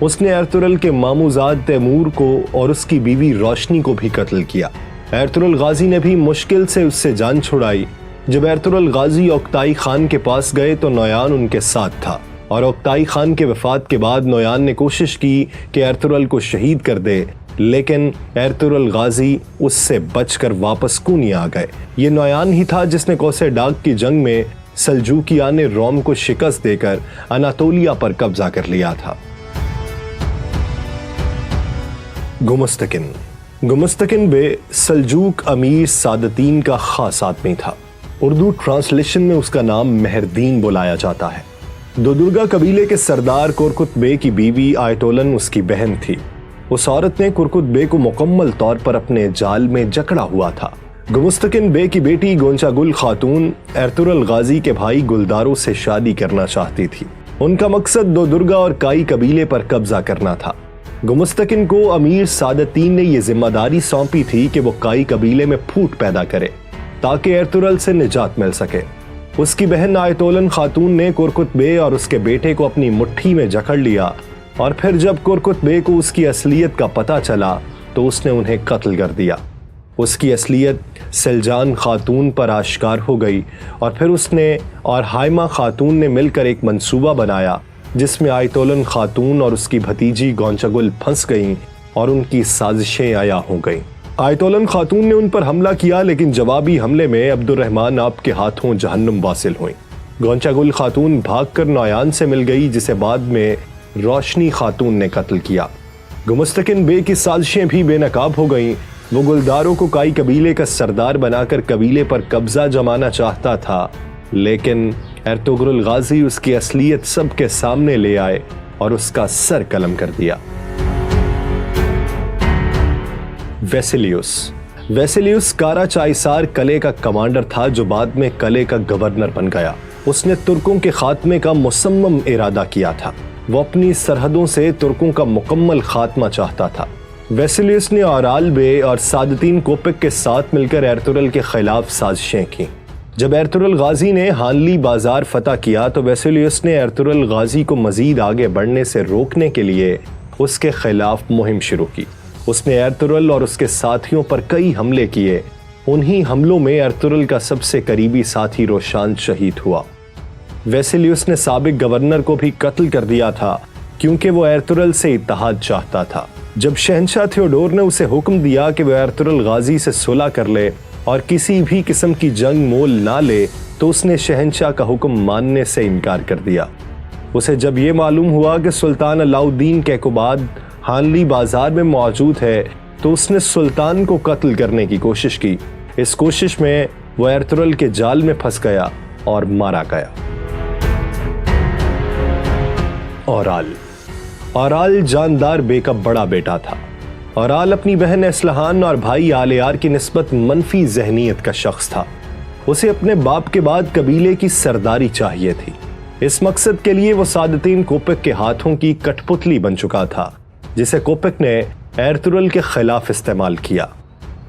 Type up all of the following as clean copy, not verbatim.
اس نے ایرترل کے ماموزاد تیمور کو اور اس کی بیوی روشنی کو بھی قتل کیا۔ ایرترل غازی نے بھی مشکل سے اس سے جان چھڑائی۔ جب ایرترل غازی اوکتائی خان کے پاس گئے تو نویان ان کے ساتھ تھا، اور اوکتائی خان کے وفات کے بعد نویان نے کوشش کی کہ ایرترل کو شہید کر دے، لیکن ایرترل غازی اس سے بچ کر واپس کونیا آ گئے۔ یہ نویان ہی تھا جس نے کوسے ڈاگ کی جنگ میں سلجوکیان روم کو شکست دے کر اناطولیہ پر قبضہ کر لیا تھا۔ گمستکن بے سلجوک امیر سعادتین کا خاص آدمی تھا۔ اردو ٹرانسلیشن میں اس کا نام مہردین بلایا جاتا ہے۔ دودرگا قبیلے کے سردار کرکت بے کی بیوی آیتولن اس کی بہن تھی۔ اس عورت نے کرکت بے کو مکمل طور پر اپنے جال میں جکڑا ہوا تھا۔ گمستکن بے کی بیٹی گونچا گل خاتون ایرترل غازی کے بھائی گلدارو سے شادی کرنا چاہتی تھی۔ ان کا مقصد دودرگا اور کائی قبیلے پر قبضہ کرنا تھا۔ گمستکن کو امیر سعادتین نے یہ ذمہ داری سونپی تھی کہ وہ کائی قبیلے میں پھوٹ پیدا کرے تاکہ ایرترل سے نجات مل سکے۔ اس کی بہن آیتولن خاتون نے کرکت بے اور اس کے بیٹے کو اپنی مٹھی میں جکڑ لیا، اور پھر جب کرکت بے کو اس کی اصلیت کا پتہ چلا تو اس نے انہیں قتل کر دیا۔ اس کی اصلیت سلجان خاتون پر آشکار ہو گئی، اور پھر اس نے اور ہائمہ خاتون نے مل کر ایک منصوبہ بنایا جس میں آیتولن خاتون اور اس کی بھتیجی گونچاگل پھنس گئیں اور ان کی سازشیں عیاں ہو گئیں۔ آیتولن خاتون نے ان پر حملہ کیا، لیکن جوابی حملے میں عبد الرحمن آپ کے ہاتھوں جہنم واصل ہوئیں۔ گونچاگل خاتون بھاگ کر نویان سے مل گئی، جسے بعد میں روشنی خاتون نے قتل کیا۔ گمستکن بے کی سازشیں بھی بے نقاب ہو گئیں۔ وہ گلدارو کو کائی قبیلے کا سردار بنا کر قبیلے پر قبضہ جمانا چاہتا تھا، لیکن ایرتغرل غازی اس کی اصلیت سب کے سامنے لے آئے اور اس کا سر قلم کر دیا۔ ویسیلیوس کارا چائسار قلعے کا کمانڈر تھا، جو بعد میں قلعے کا گورنر بن گیا۔ اس نے ترکوں کے خاتمے کا مصمم ارادہ کیا تھا۔ وہ اپنی سرحدوں سے ترکوں کا مکمل خاتمہ چاہتا تھا۔ ویسیلیوس نے اورال بے اور سعادتین کوپک کے ساتھ مل کر ایرترل کے خلاف سازشیں کی۔ جب ایرترل غازی نے ہانلی بازار فتح کیا تو ویسیلیوس نے ایرترل غازی کو مزید آگے بڑھنے سے روکنے کے لیے اس کے خلاف مہم شروع کی۔ اس نے ایرترل اور اس کے ساتھیوں پر کئی حملے کیے۔ انہی حملوں میں ایرترل کا سب سے قریبی ساتھی روشان شہید ہوا۔ ویسیلیوس نے سابق گورنر کو بھی قتل کر دیا تھا، کیونکہ وہ ایرترل سے اتحاد چاہتا تھا۔ جب شہنشاہ تھیوڈور نے اسے حکم دیا کہ وہ ایرترل غازی سے صلح کر لے اور کسی بھی قسم کی جنگ مول نہ لے، تو اس نے شہنشاہ کا حکم ماننے سے انکار کر دیا۔ اسے جب یہ معلوم ہوا کہ سلطان علاؤ الدین کیقوباد ہانلی بازار میں موجود ہے تو اس نے سلطان کو قتل کرنے کی کوشش کی۔ اس کوشش میں وہ ایرترل کے جال میں پھنس گیا اور مارا گیا۔ اورال جاندار بے کا بڑا بیٹا تھا۔ اورال اپنی بہن اسلحان اور بھائی آلیار کی نسبت منفی ذہنیت کا شخص تھا۔ اسے اپنے باپ کے بعد قبیلے کی سرداری چاہیے تھی۔ اس مقصد کے لیے وہ سعادتین کوپک کے ہاتھوں کی کٹ پتلی بن چکا تھا، جسے کوپک نے ایرترل کے خلاف استعمال کیا۔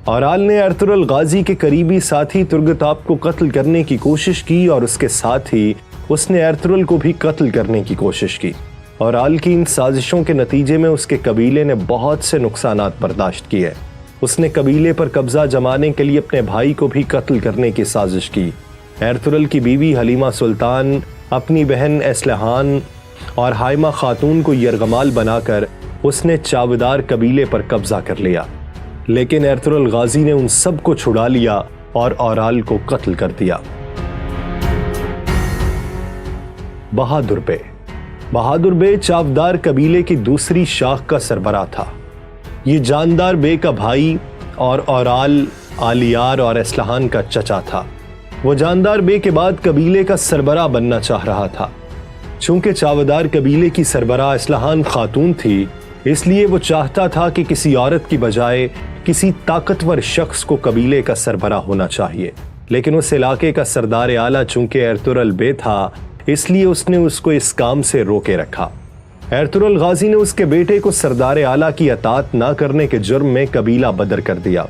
اورال نے ایرترل غازی کے قریبی ساتھی ترگتاپ کو قتل کرنے کی کوشش کی، اور اس کے ساتھ ہی اس نے ایرترل کو بھی قتل کرنے کی کوشش کی۔ اورال کی ان سازشوں کے نتیجے میں اس کے قبیلے نے بہت سے نقصانات برداشت کیے۔ اس نے قبیلے پر قبضہ جمانے کے لیے اپنے بھائی کو بھی قتل کرنے کی سازش کی۔ ایرترل کی بیوی حلیمہ سلطان، اپنی بہن اسلحان اور ہائمہ خاتون کو یرغمال بنا کر اس نے چاودار قبیلے پر قبضہ کر لیا، لیکن ایرترل غازی نے ان سب کو چھڑا لیا اور اورال کو قتل کر دیا۔ بہادر بے چاودار قبیلے کی دوسری شاخ کا سربراہ تھا۔ یہ جاندار بے کا بھائی اور اورال، آلیار اور اسلحان کا چچا تھا۔ وہ جاندار بے کے بعد قبیلے کا سربراہ بننا چاہ رہا تھا۔ چونکہ چاودار قبیلے کی سربراہ اسلحان خاتون تھی، اس لیے وہ چاہتا تھا کہ کسی عورت کی بجائے کسی طاقتور شخص کو قبیلے کا سربراہ ہونا چاہیے، لیکن اس علاقے کا سردار اعلیٰ چونکہ ایرترل بے تھا، اس لیے اس نے اس کو اس کام سے روکے رکھا۔ ایرترل غازی نے اس کے بیٹے کو سردار اعلیٰ کی اطاعت نہ کرنے کے جرم میں قبیلہ بدر کر دیا۔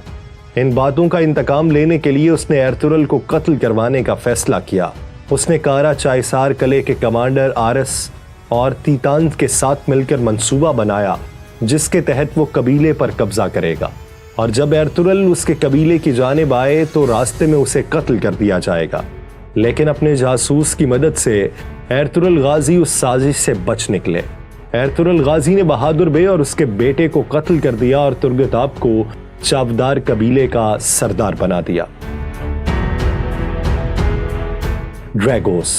ان باتوں کا انتقام لینے کے لیے اس نے ایرترل کو قتل کروانے کا فیصلہ کیا۔ اس نے کارا چائسار قلعے کے کمانڈر آرس اور تیتان کے ساتھ مل کر منصوبہ بنایا جس کے تحت وہ قبیلے پر قبضہ کرے گا، اور جب ایرترل اس کے قبیلے کی جانب آئے تو راستے میں اسے قتل کر دیا جائے گا۔ لیکن اپنے جاسوس کی مدد سے ایرترل غازی اس سازش سے بچ نکلے۔ ایرترل غازی نے بہادر بے اور اس کے بیٹے کو قتل کر دیا اور ترگتاب کو چاودار قبیلے کا سردار بنا دیا۔ ڈریگوس،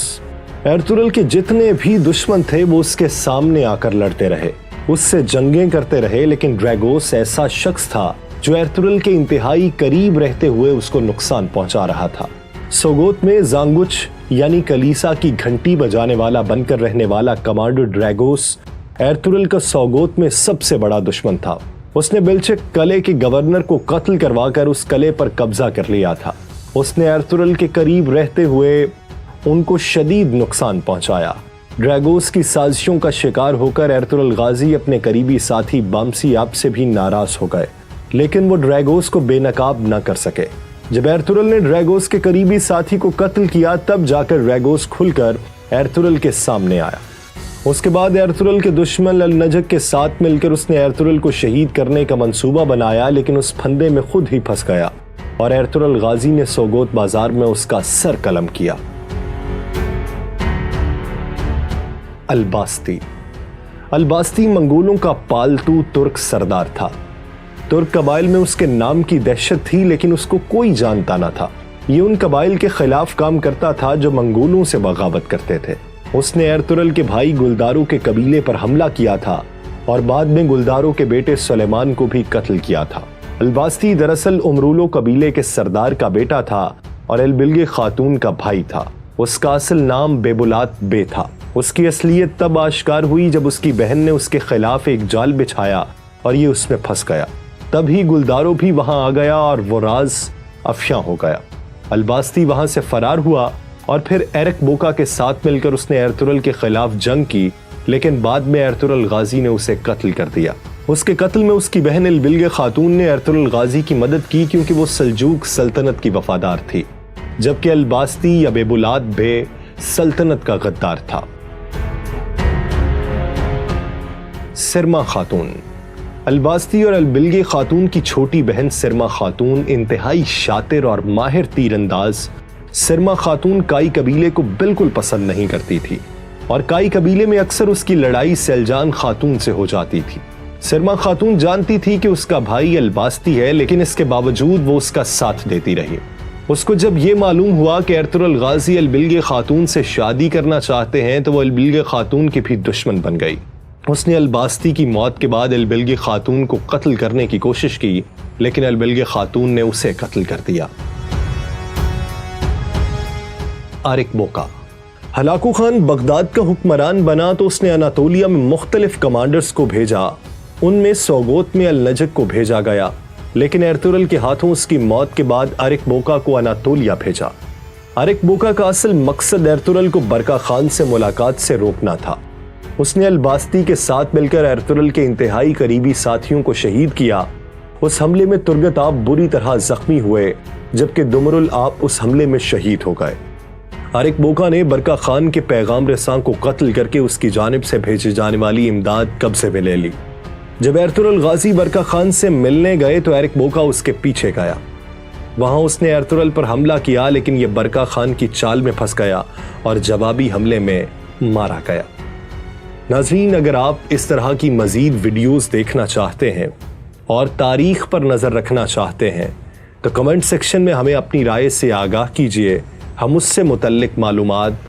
ایرترل کے جتنے بھی دشمن تھے وہ اس کے سامنے آ کر لڑتے رہے، اس سے جنگیں کرتے رہے، لیکن ڈریگوس ایسا شخص تھا جو ایرترل کے انتہائی قریب رہتے ہوئے اس کو نقصان پہنچا رہا تھا۔ سوگوت میں زانگوچ یعنی کلیسا کی گھنٹی بجانے والا بن کر رہنے والا کمانڈر ڈریگوس ایرترل کا سوگوت میں سب سے بڑا دشمن تھا۔ اس نے بلچک قلعے کے گورنر کو قتل کروا کر اس قلعے پر قبضہ کر لیا تھا۔ اس نے ایرترل کے قریب رہتے ہوئے ان کو شدید نقصان پہنچایا۔ ڈریگوس کی سازشوں کا شکار ہو کر ایرترل غازی اپنے قریبی ساتھی بامسی آپ سے بھی ناراض ہو گئے، لیکن وہ ڈریگوس کو بے نقاب نہ کر سکے۔ جب ایرترل نے ڈریگوس کے قریبی ساتھی کو قتل کیا تب جا کر ڈریگوس کھل کر ایرترل کے سامنے آیا۔ اس کے بعد ایرترل کے دشمن النجک کے ساتھ مل کر اس نے ایرترل کو شہید کرنے کا منصوبہ بنایا، لیکن اس پھندے میں خود ہی پھنس گیا اور ایرترل غازی نے سوگوت بازار میں اس کا سر قلم کیا۔ الباستی، الباستی منگولوں کا پالتو ترک سردار تھا۔ ترک قبائل میں اس کے نام کی دہشت تھی، لیکن اس کو کوئی جانتا نہ تھا۔ یہ ان قبائل کے خلاف کام کرتا تھا جو منگولوں سے بغاوت کرتے تھے۔ اس نے ایرترل کے بھائی گلدارو کے قبیلے پر حملہ کیا تھا اور بعد میں گلدارو کے بیٹے سلیمان کو بھی قتل کیا تھا۔ الباستی دراصل امرولو قبیلے کے سردار کا بیٹا تھا اور البلگے خاتون کا بھائی تھا۔ اس کا اصل نام بیبولات بے تھا۔ اس کی اصلیت تب آشکار ہوئی جب اس کی بہن نے اس کے خلاف ایک جال بچھایا اور یہ اس میں پھنس گیا۔ تب ہی گلدارو بھی وہاں آ گیا اور وہ راز افشاں ہو گیا۔ الباستی وہاں سے فرار ہوا اور پھر ایرک بوکا کے ساتھ مل کر اس نے ایرترل کے خلاف جنگ کی، لیکن بعد میں ایرترل غازی نے اسے قتل کر دیا۔ اس کے قتل میں اس کی بہن البلگے خاتون نے ایرترل غازی کی مدد کی کیونکہ وہ سلجوق سلطنت کی وفادار تھی، جبکہ الباستی یا بیبولات بے سلطنت کا غدار تھا۔ سرما خاتون، الباستی اور البلگے خاتون کی چھوٹی بہن سرما خاتون انتہائی شاطر اور ماہر تیر انداز۔ سرما خاتون کائی قبیلے کو بالکل پسند نہیں کرتی تھی اور کائی قبیلے میں اکثر اس کی لڑائی سیلجان خاتون سے ہو جاتی تھی۔ سرما خاتون جانتی تھی کہ اس کا بھائی الباستی ہے، لیکن اس کے باوجود وہ اس کا ساتھ دیتی رہی۔ اس کو جب یہ معلوم ہوا کہ ایرترل غازی البلگے خاتون سے شادی کرنا چاہتے ہیں تو وہ البلگے خاتون کی بھی دشمن بن گئی۔ اس نے الباستی کی موت کے بعد البلگے خاتون کو قتل کرنے کی کوشش کی، لیکن البلگے خاتون نے اسے قتل کر دیا۔ آرک بوکا، ہلاکو خان بغداد کا حکمران بنا تو اس نے اناطولیہ میں مختلف کمانڈرز کو بھیجا۔ ان میں سوگوت میں النجک کو بھیجا گیا، لیکن ایرترل کے ہاتھوں اس کی موت کے بعد آرک بوکا کو اناطولیہ بھیجا۔ آرک بوکا کا اصل مقصد ایرترل کو برکا خان سے ملاقات سے روکنا تھا۔ اس نے الباستی کے ساتھ مل کر ایرترل کے انتہائی قریبی ساتھیوں کو شہید کیا۔ اس حملے میں ترگت آپ بری طرح زخمی ہوئے، جبکہ دمرل آپ اس حملے میں شہید ہو گئے۔ آرک بوکا نے برکا خان کے پیغام رساں کو قتل کر کے اس کی جانب سے بھیجی جانے والی امداد قبضے میں لے لی۔ جب ایرترل غازی برکا خان سے ملنے گئے تو آرک بوکا اس کے پیچھے گیا۔ وہاں اس نے ایرترل پر حملہ کیا، لیکن یہ برکا خان کی چال میں پھنس گیا اور جوابی حملے میں مارا گیا۔ ناظرین، اگر آپ اس طرح کی مزید ویڈیوز دیکھنا چاہتے ہیں اور تاریخ پر نظر رکھنا چاہتے ہیں تو کمنٹ سیکشن میں ہمیں اپنی رائے سے آگاہ کیجیے۔ ہم اس سے متعلق معلومات